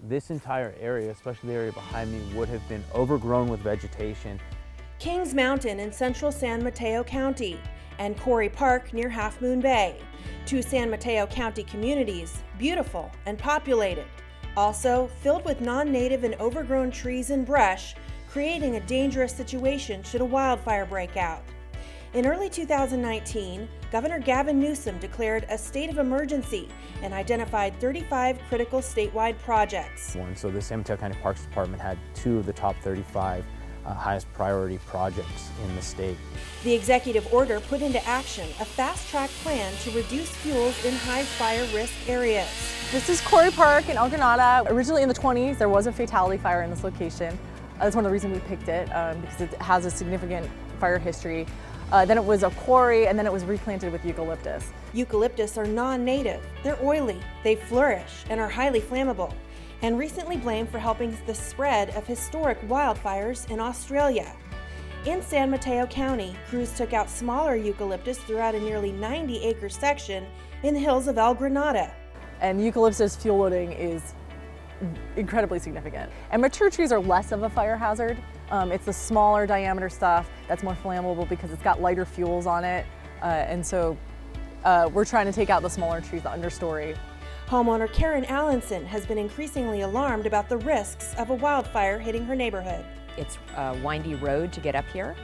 This entire area, especially the area behind me, would have been overgrown with vegetation. Kings Mountain in central San Mateo County and Quarry Park near Half Moon Bay, two San Mateo County communities, beautiful and populated, also filled with non-native and overgrown trees and brush, creating a dangerous situation should a wildfire break out. In early 2019, Governor Gavin Newsom declared a state of emergency and identified 35 critical statewide projects. So the San Mateo County Parks Department had two of the top 35 highest priority projects in the state. The executive order put into action a fast-track plan to reduce fuels in high fire risk areas. This is Quarry Park in Grenada. Originally in the 20s, there was a fatality fire in this location. That's one of the reasons we picked it, because it has a significant fire history. Then it was a quarry, and then it was replanted with eucalyptus. Eucalyptus are non-native, they're oily, they flourish, and are highly flammable, and recently blamed for helping the spread of historic wildfires in Australia. In San Mateo County, Cruz took out smaller eucalyptus throughout a nearly 90-acre section in the hills of Grenada. And eucalyptus fuel loading is incredibly significant. And mature trees are less of a fire hazard. It's the smaller diameter stuff that's more flammable because it's got lighter fuels on it. And so we're trying to take out the smaller trees, the understory. Homeowner Karen Allenson has been increasingly alarmed about the risks of a wildfire hitting her neighborhood. It's a windy road to get up here,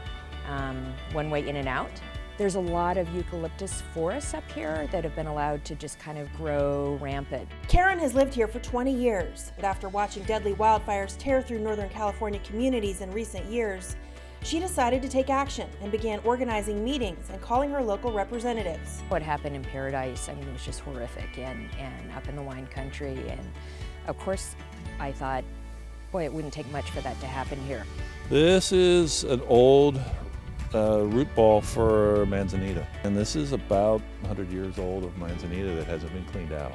one way in and out. There's a lot of eucalyptus forests up here that have been allowed to just kind of grow rampant. Karen has lived here for 20 years, but after watching deadly wildfires tear through Northern California communities in recent years, she decided to take action and began organizing meetings and calling her local representatives. What happened in Paradise, I mean, it was just horrific, and up in the wine country. And of course, I thought, boy, it wouldn't take much for that to happen here. This is an old root ball for manzanita, and this is about 100 years old of manzanita that hasn't been cleaned out.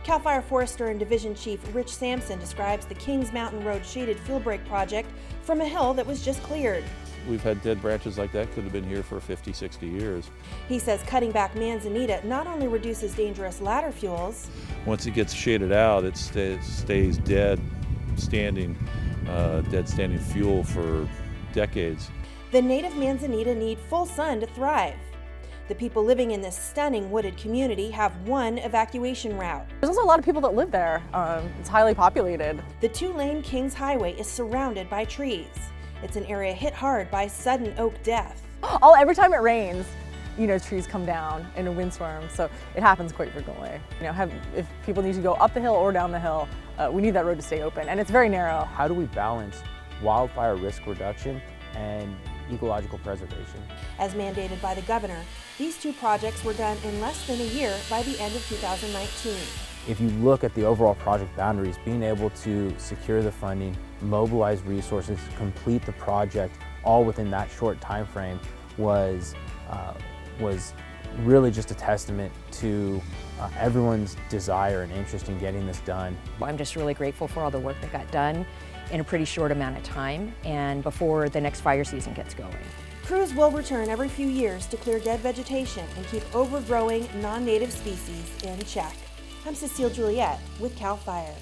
CAL FIRE Forester and Division Chief Rich Sampson describes the Kings Mountain Road shaded field break project from a hill that was just cleared. We've had dead branches like that, could have been here for 50, 60 years. He says cutting back manzanita not only reduces dangerous ladder fuels. Once it gets shaded out, it stays dead standing fuel for decades. The native manzanita need full sun to thrive. The people living in this stunning wooded community have one evacuation route. There's also a lot of people that live there. It's highly populated. The two-lane Kings Highway is surrounded by trees. It's an area hit hard by sudden oak death. Every time it rains, trees come down in a windstorm, so it happens quite frequently. If people need to go up the hill or down the hill, we need that road to stay open, and it's very narrow. How do we balance wildfire risk reduction and ecological preservation? As mandated by the governor, these two projects were done in less than a year by the end of 2019. If you look at the overall project boundaries, being able to secure the funding, mobilize resources, complete the project all within that short time frame was really just a testament to everyone's desire and interest in getting this done. I'm just really grateful for all the work that got done in a pretty short amount of time and before the next fire season gets going. Crews will return every few years to clear dead vegetation and keep overgrowing non-native species in check. I'm Cecile Juliet with CAL FIRE.